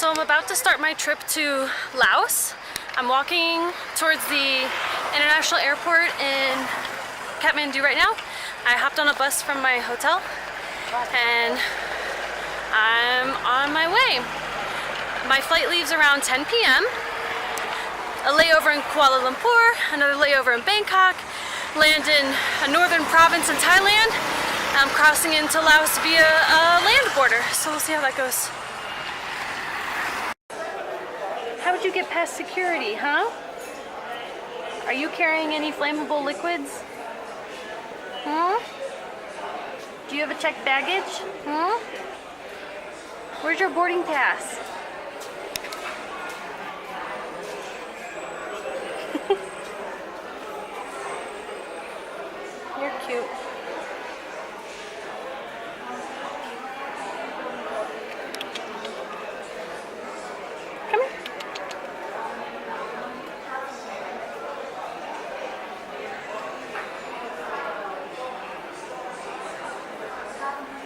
So I'm about to start my trip to Laos. I'm walking towards the international airport in Kathmandu right now. I hopped on a bus from my hotel and I'm on my way. My flight leaves around 10 p.m. A layover in Kuala Lumpur, another layover in Bangkok, land in a northern province in Thailand. I'm crossing into Laos via a land border, so we'll see how that goes. How would you get past security, huh? Are you carrying any flammable liquids? Do you have a checked baggage? Where's your boarding pass? You're cute. Come here.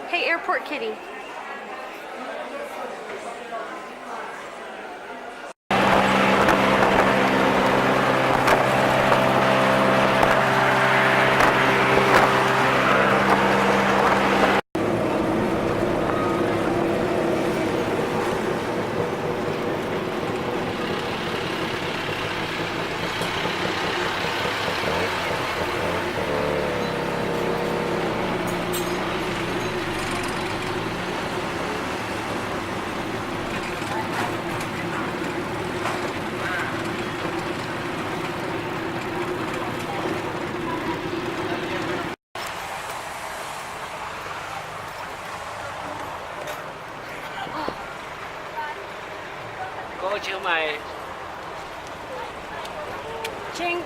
Hey, airport kitty. Cô chiếu mày Ching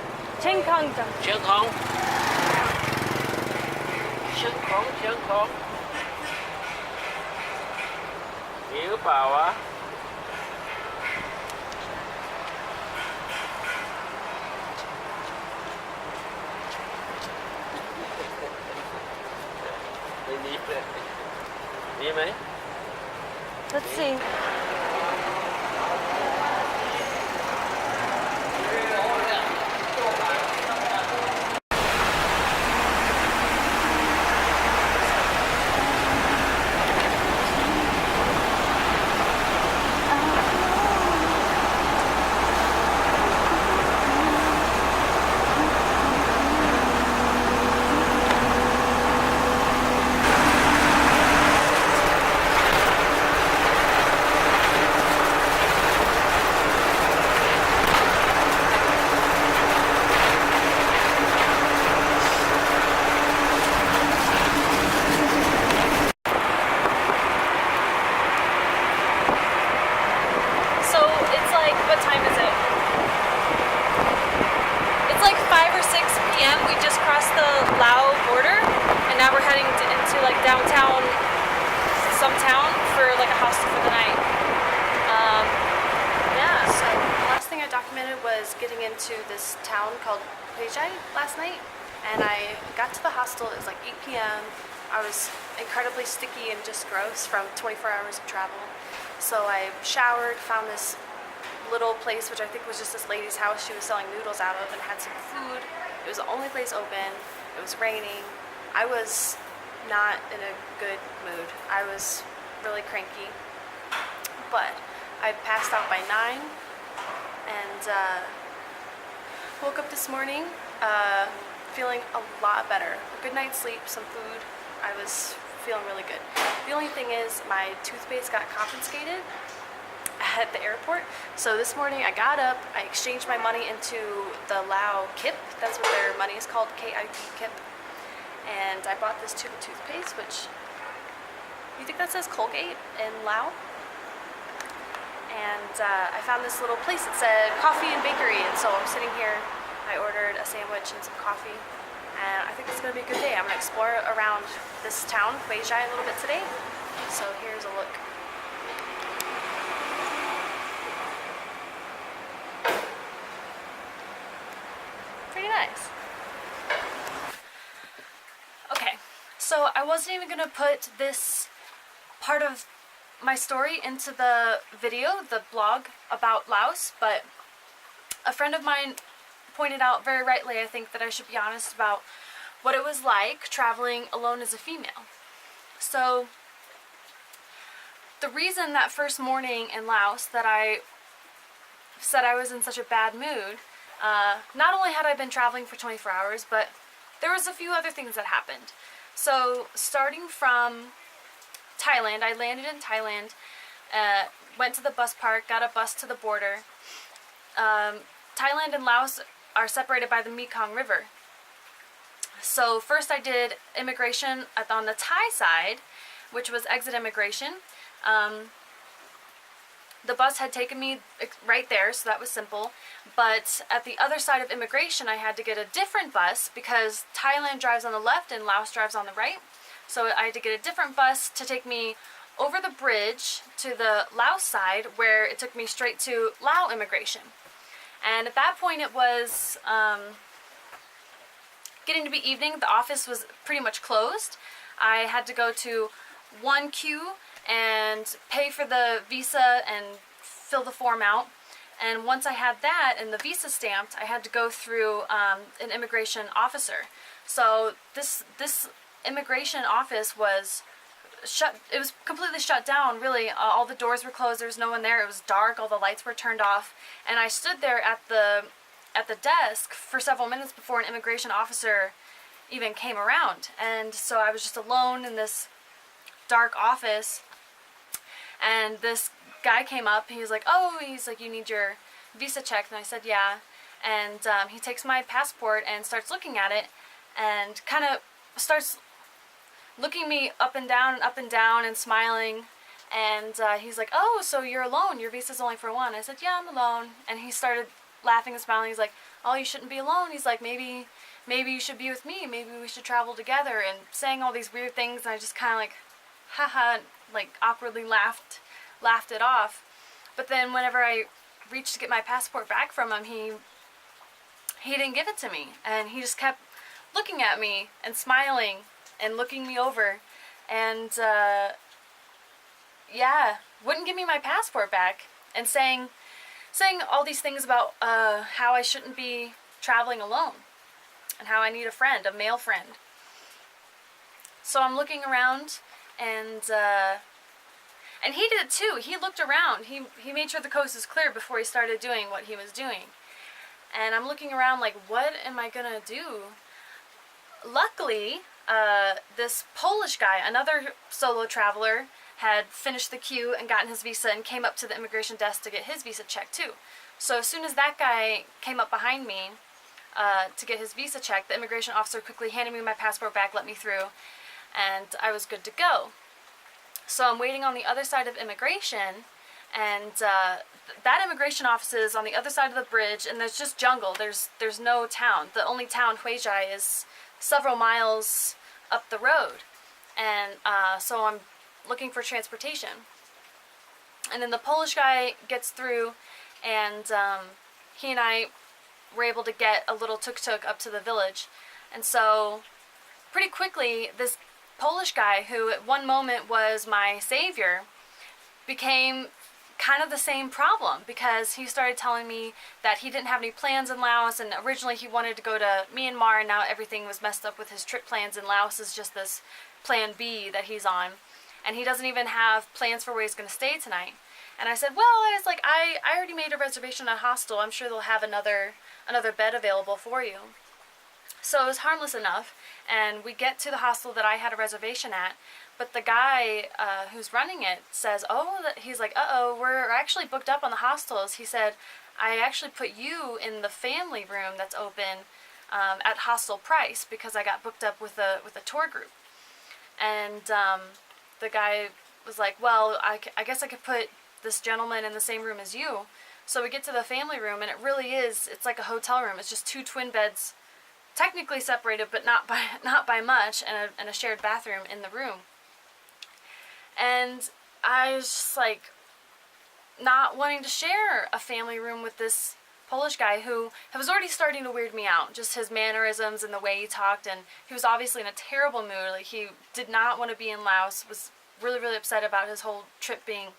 Kong. chiếu không? Chiếu không? Hiểu bảo á? Đi mấy? Let's see. We just crossed the Laos border and now we're heading into like downtown, some town for like a hostel for the night. Yeah, so the last thing I documented was getting into this town called Huizhai last night, and I got to the hostel. It was like 8 p.m. I was incredibly sticky and just gross from 24 hours of travel. So I showered, found this little place, which I think was just this lady's house she was selling noodles out of, and had some food. It was the only place open. It was raining. I was not in a good mood. I was really cranky. But I passed out by 9 and woke up this morning feeling a lot better. A good night's sleep, some food. I was feeling really good. The only thing is my toothpaste got confiscated at the airport. So this morning I got up, I exchanged my money into the Lao Kip, that's what their money is called, KIP Kip, and I bought this tube of toothpaste, which, you think that says Colgate in Lao? And I found this little place that said coffee and bakery, and so I'm sitting here, I ordered a sandwich and some coffee, and I think it's going to be a good day. I'm going to explore around this town, Huizhai, a little bit today, so here's a look. Nice. Okay, so I wasn't even gonna put this part of my story into the video, the blog about Laos, but a friend of mine pointed out very rightly, I think, that I should be honest about what it was like traveling alone as a female. So the reason that first morning in Laos that I said I was in such a bad mood, not only had I been traveling for 24 hours, but there was a few other things that happened. So starting from Thailand, I landed in Thailand, went to the bus park, got a bus to the border. Thailand and Laos are separated by the Mekong River. So first I did immigration on the Thai side, which was exit immigration. The bus had taken me right there, so that was simple. But at the other side of immigration, I had to get a different bus because Thailand drives on the left and Laos drives on the right. So I had to get a different bus to take me over the bridge to the Laos side, where it took me straight to Lao immigration. And at that point it was getting to be evening. The office was pretty much closed. I had to go to one queue and pay for the visa and fill the form out. And once I had that and the visa stamped, I had to go through an immigration officer. So this immigration office was shut. It was completely shut down, really. All the doors were closed. There was no one there. It was dark. All the lights were turned off. And I stood there at the desk for several minutes before an immigration officer even came around. And so I was just alone in this dark office. And this guy came up. He was like, you need your visa checked? And I said, yeah. And he takes my passport and starts looking at it and kind of starts looking me up and down and smiling. And he's like, oh, so you're alone. Your visa's only for one. I said, yeah, I'm alone. And he started laughing and smiling. He's like, oh, you shouldn't be alone. He's like, maybe you should be with me. Maybe we should travel together, and saying all these weird things. And I just kind of like, haha, like awkwardly laughed it off. But then whenever I reached to get my passport back from him, he didn't give it to me. And he just kept looking at me and smiling and looking me over. And yeah, wouldn't give me my passport back, and saying all these things about how I shouldn't be traveling alone and how I need a friend, a male friend. So I'm looking around, and he did it too. He looked around. He made sure the coast was clear before he started doing what he was doing. And I'm looking around like, what am I gonna do? Luckily, this Polish guy, another solo traveler, had finished the queue and gotten his visa and came up to the immigration desk to get his visa checked too. So as soon as that guy came up behind me to get his visa checked, the immigration officer quickly handed me my passport back, let me through, and I was good to go. So I'm waiting on the other side of immigration, and that immigration office is on the other side of the bridge, and there's just jungle. There's no town. The only town, Huizhai, is several miles up the road. And so I'm looking for transportation. And then the Polish guy gets through, and he and I were able to get a little tuk-tuk up to the village. And so pretty quickly, this Polish guy, who at one moment was my savior, became kind of the same problem, because he started telling me that he didn't have any plans in Laos, and originally he wanted to go to Myanmar, and now everything was messed up with his trip plans, and Laos is just this plan B that he's on, and he doesn't even have plans for where he's going to stay tonight. And I said, well, I already made a reservation at a hostel. I'm sure they'll have another bed available for you. So it was harmless enough, and we get to the hostel that I had a reservation at, but the guy who's running it says, he's like, we're actually booked up on the hostels. He said, I actually put you in the family room that's open at hostel price, because I got booked up with a tour group. And the guy was like, well, I guess I could put this gentleman in the same room as you. So we get to the family room, and it really is, it's like a hotel room. It's just two twin beds, technically separated, but not by much, and a shared bathroom in the room. And I was just like, not wanting to share a family room with this Polish guy who was already starting to weird me out. Just his mannerisms and the way he talked, and he was obviously in a terrible mood. Like, he did not want to be in Laos, was really, really upset about his whole trip being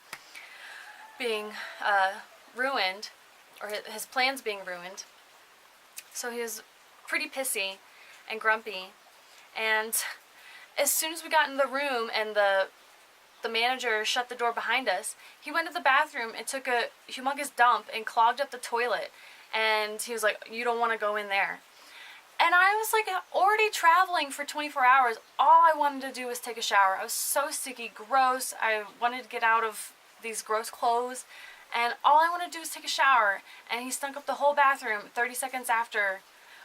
ruined, or his plans being ruined. So he was pretty pissy and grumpy. And as soon as we got in the room and the manager shut the door behind us, he went to the bathroom and took a humongous dump and clogged up the toilet. And he was like, "You don't want to go in there." And I was like already traveling for 24 hours. All I wanted to do was take a shower. I was so sticky, gross. I wanted to get out of these gross clothes. And all I wanted to do was take a shower. And he stunk up the whole bathroom 30 seconds after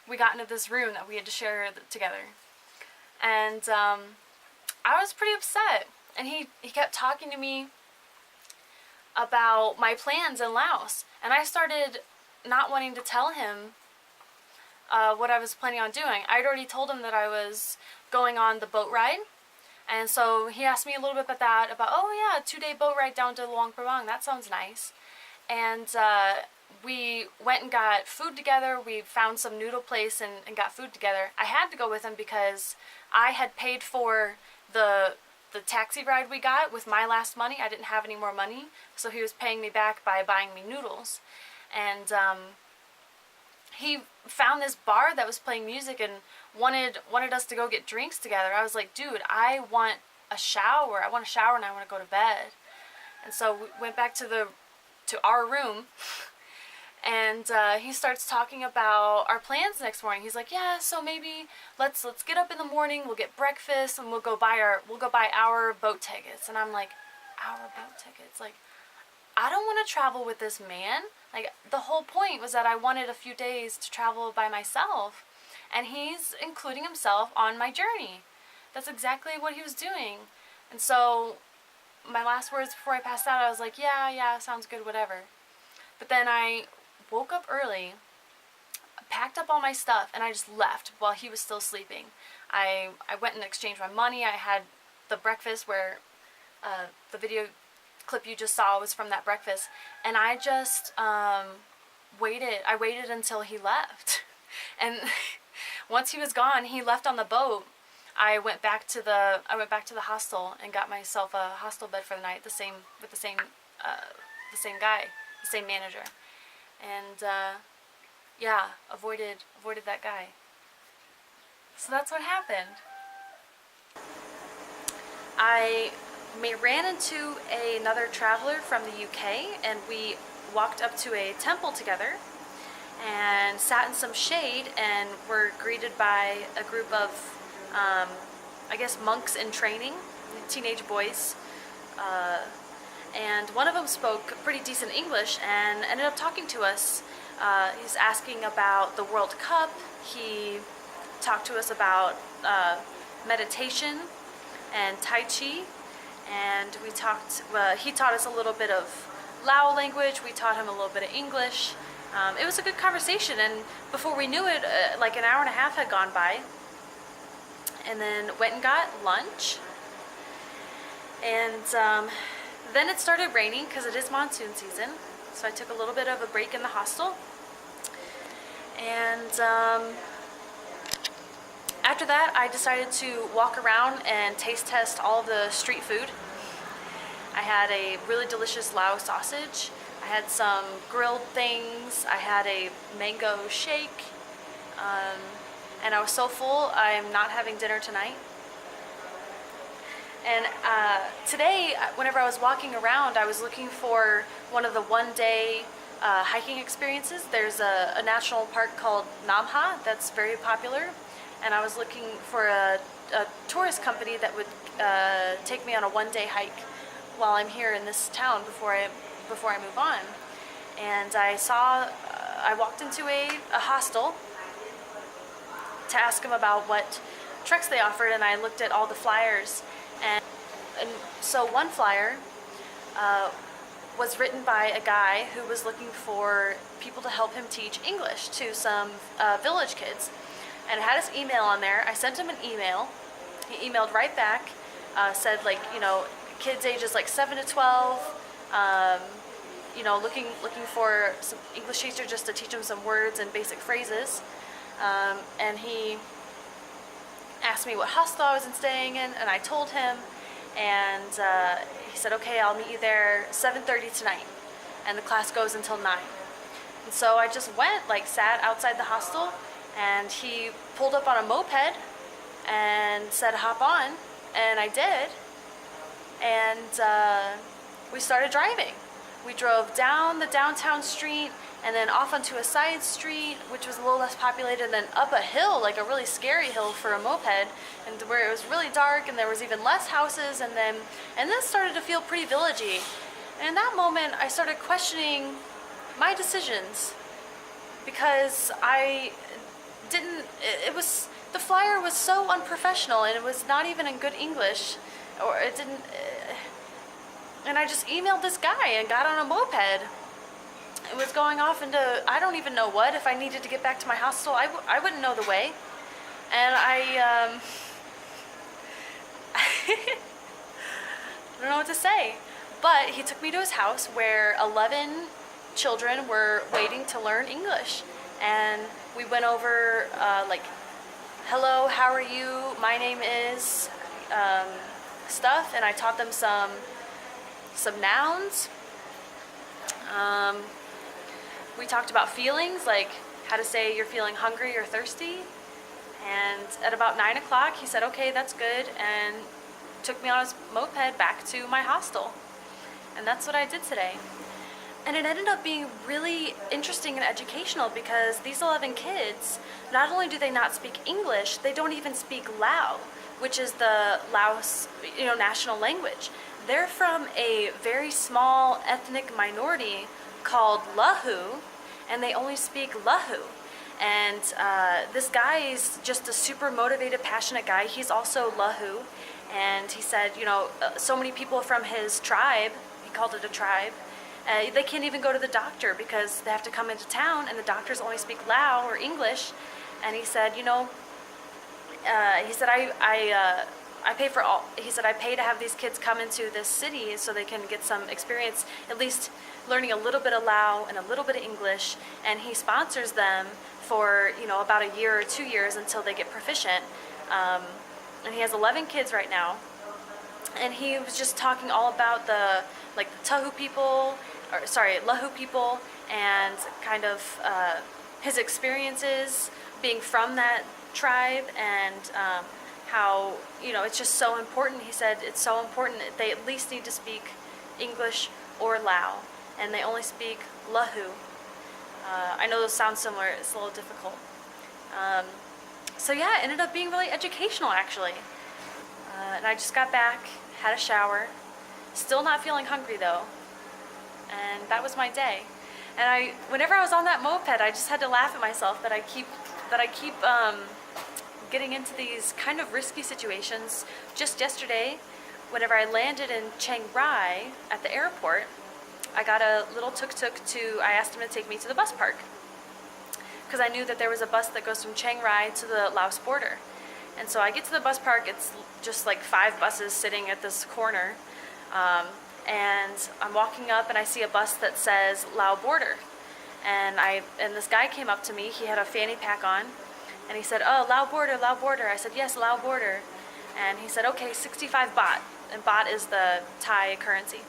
we got into this room that we had to share together. And I was pretty upset. And he kept talking to me about my plans in Laos. And I started not wanting to tell him what I was planning on doing. I'd already told him that I was going on the boat ride. And so he asked me a little bit about that, about, oh yeah, a 2-day boat ride down to Luang Prabang. That sounds nice. And we went and got food together. We found some noodle place and got food together. I had to go with him because I had paid for the taxi ride we got with my last money. I didn't have any more money, so he was paying me back by buying me noodles. And he found this bar that was playing music and wanted us to go get drinks together. I was like, dude, I want a shower. I want a shower and I want to go to bed. And so we went back to our room, and he starts talking about our plans next morning. He's like, yeah, so maybe let's get up in the morning, we'll get breakfast, and we'll go buy our boat tickets. And I'm like, our boat tickets? Like, I don't want to travel with this man. Like, the whole point was that I wanted a few days to travel by myself, and he's including himself on my journey. That's exactly what he was doing. And so my last words before I passed out, I was like, yeah, sounds good, whatever. But then I woke up early, packed up all my stuff, and I just left while he was still sleeping. I went and exchanged my money. I had the breakfast where the video clip you just saw was from that breakfast, and I just waited. I waited until he left. And once he was gone, he left on the boat. I went back to the hostel and got myself a hostel bed for the night, the same guy, the same manager. And yeah, avoided that guy. So that's what happened. I ran into another traveler from the UK, and we walked up to a temple together and sat in some shade and were greeted by a group of I guess monks in training, teenage boys, and one of them spoke pretty decent English and ended up talking to us. He's asking about the World Cup. He talked to us about meditation and Tai Chi, and we talked. He taught us a little bit of Lao language. We taught him a little bit of English. It was a good conversation, and before we knew it, like an hour and a half had gone by. And then went and got lunch, and then it started raining because it is monsoon season, so I took a little bit of a break in the hostel. And after that, I decided to walk around and taste test all of the street food. I had a really delicious Lao sausage, I had some grilled things, I had a mango shake, and I was so full, I'm not having dinner tonight. And today, whenever I was walking around, I was looking for one of the one-day hiking experiences. There's a national park called Namha that's very popular, and I was looking for a tourist company that would take me on a one-day hike while I'm here in this town before I move on. And I walked into a hostel to ask them about what treks they offered, and I looked at all the flyers, and so one flyer was written by a guy who was looking for people to help him teach English to some village kids, and it had his email on there. I sent him an email. He emailed right back, said, like, you know, kids ages like 7 to 12, you know, looking for some English teacher just to teach them some words and basic phrases. And he asked me what hostel I was staying in, and I told him, and he said, okay, I'll meet you there 7:30 tonight, and the class goes until 9. And so I just went, like sat outside the hostel, and he pulled up on a moped and said, hop on, and I did, and we started driving. We drove down the downtown street and then off onto a side street, which was a little less populated, and then up a hill, like a really scary hill for a moped, and where it was really dark and there was even less houses, and then started to feel pretty villagey. And in that moment, I started questioning my decisions, because I didn't, the flyer was so unprofessional, and it was not even in good English, or it didn't, and I just emailed this guy and got on a moped. It was going off into, I don't even know what. If I needed to get back to my hostel, I wouldn't know the way. And I don't know what to say. But he took me to his house where 11 children were waiting to learn English. And we went over, like, hello, how are you? My name is, stuff. And I taught them some nouns. We talked about feelings, like how to say you're feeling hungry or thirsty. And at about 9 o'clock, he said, okay, that's good, and took me on his moped back to my hostel. And that's what I did today. And it ended up being really interesting and educational, because these 11 kids, not only do they not speak English, they don't even speak Lao, which is the Laos, national language. They're from a very small ethnic minority called Lahu, and they only speak Lahu. And this guy is just a super motivated, passionate guy. He's also Lahu, and he said, so many people from his tribe, he called it a tribe, they can't even go to the doctor because they have to come into town, and the doctors only speak Lao or English. And he said, I pay for all. He said, I pay to have these kids come into this city so they can get some experience, at least learning a little bit of Lao and a little bit of English, and he sponsors them for, about a year or 2 years until they get proficient. And he has 11 kids right now. And he was just talking all about the Lahu people, and kind of his experiences being from that tribe, and how, it's just so important. He said it's so important. They at least need to speak English or Lao, and they only speak Lahu. I know those sound similar. It's a little difficult. So yeah, it ended up being really educational, actually. And I just got back, had a shower, still not feeling hungry though, and that was my day. And whenever I was on that moped, I just had to laugh at myself that I keep getting into these kind of risky situations. Just yesterday, whenever I landed in Chiang Rai at the airport, I got a little tuk-tuk I asked him to take me to the bus park, because I knew that there was a bus that goes from Chiang Rai to the Laos border. And so I get to the bus park, it's just like 5 buses sitting at this corner, and I'm walking up and I see a bus that says Lao border. And this guy came up to me, he had a fanny pack on, and he said, oh, Lao border, Lao border. I said, yes, Lao border. And he said, okay, 65 baht, and baht is the Thai currency.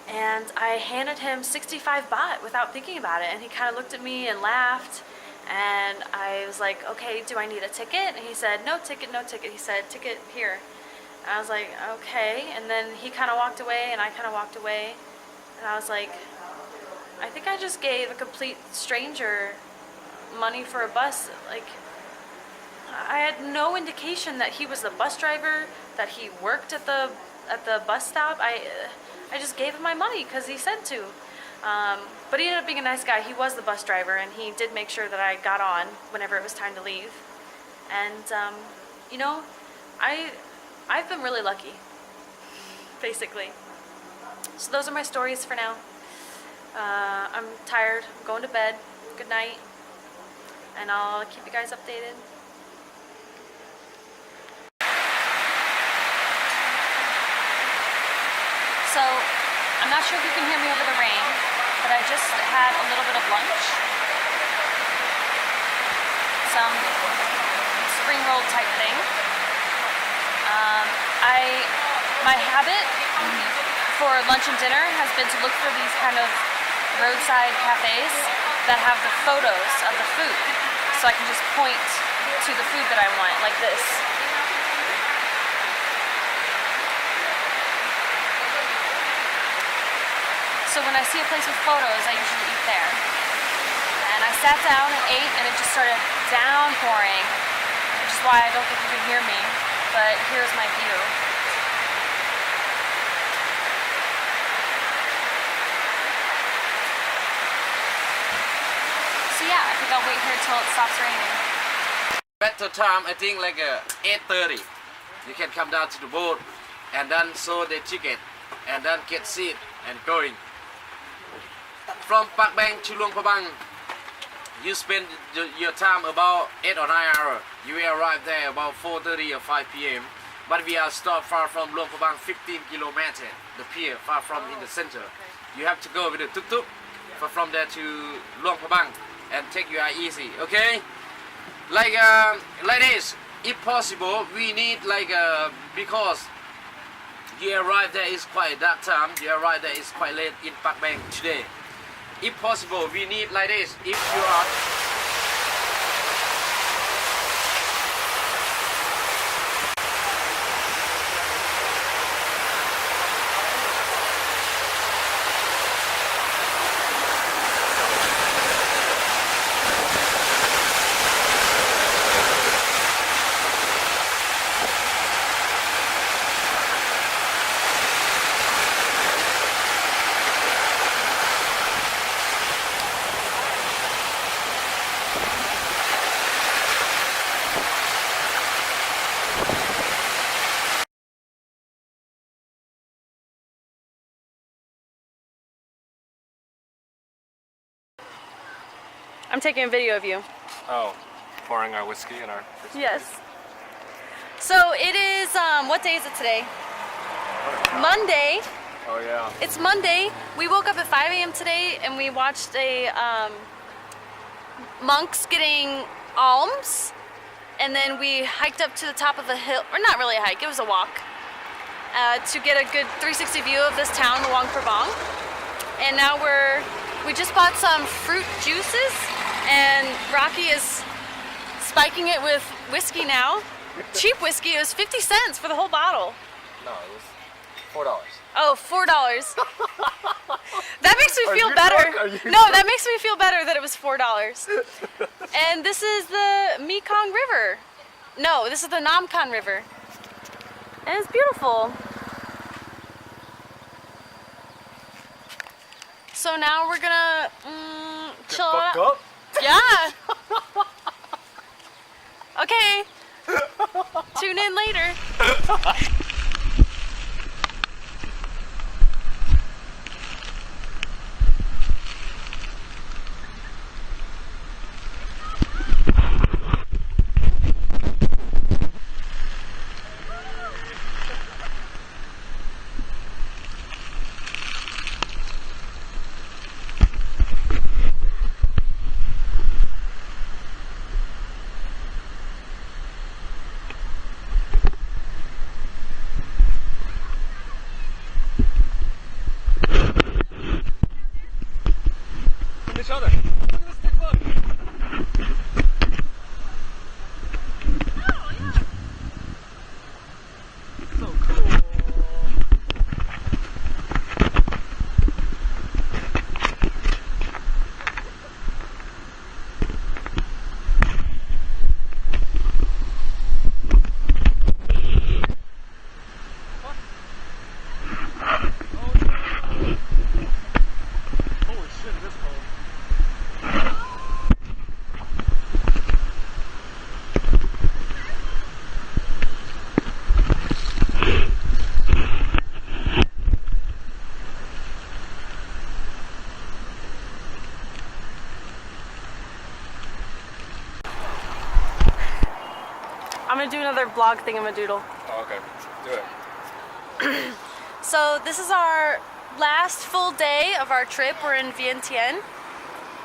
And I handed him 65 baht without thinking about it, and he kind of looked at me and laughed. And I was like, okay, do I need a ticket? And he said, no ticket, no ticket. He said, ticket here. And I was like, okay. And then he kind of walked away, and I kind of walked away. And I was like, I think I just gave a complete stranger money for a bus. Like, I had no indication that he was the bus driver, that he worked at the bus stop. I just gave him my money because he said to. But he ended up being a nice guy. He was the bus driver, and he did make sure that I got on whenever it was time to leave. And, I've been really lucky, basically. So those are my stories for now. I'm tired. I'm going to bed. Good night. And I'll keep you guys updated. So, I'm not sure if you can hear me over the rain, but I just had a little bit of lunch. Some spring roll type thing. I my habit for lunch and dinner has been to look for these kind of roadside cafes that have the photos of the food, so I can just point to the food that I want, like this. So when I see a place with photos, I usually eat there. And I sat down and ate, and it just started downpouring, which is why I don't think you can hear me, but here's my view. So yeah, I think I'll wait here till it stops raining. Better time, I think like 8:30. You can come down to the boat and then show the ticket and then get seat and going. From Pak Bang to Luang Prabang, you spend your time about 8 or 9 hours. You will arrive there about 4:30 or 5 p.m. But we are stopped far from Luang Prabang, 15 kilometers, the pier, far from in the center. You have to go with the tuk-tuk from there to Luang Prabang and take your easy, okay? Like this, if possible, we need because you arrive there is quite dark time. You arrive there is quite late in Pak Bang today. If possible, we need like this. If you are I'm taking a video of you. Oh, pouring our whiskey in our... Yes. So it is, what day is it today? Monday. Oh yeah. It's Monday. We woke up at 5 a.m. today and we watched monks getting alms, and then we hiked up to the top of a hill, or not really a hike, it was a walk, to get a good 360 view of this town, Luang Prabang. And now we just bought some fruit juices, and Rocky is spiking it with whiskey now. Cheap whiskey. It was 50 cents for the whole bottle. No, it was $4. Oh, $4. That makes me Are feel you better. drunk? Are you No, drunk? that makes me feel better that it was $4. And this is the Mekong River. No, this is the Namkan River. And it's beautiful. So now we're gonna chill out. Fuck up? Yeah. Okay. Tune in later. Each other. Look at this stick bug. So cool. Holy shit, it is cold. I'm gonna do another vlog thingamadoodle. Oh, okay. Do it. So this is our last full day of our trip. We're in Vientiane.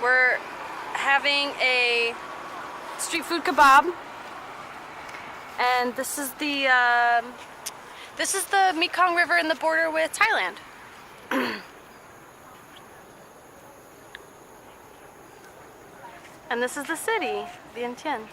We're having a street food kebab, and this is the This is the Mekong River in the border with Thailand. And this is the city, Vientiane.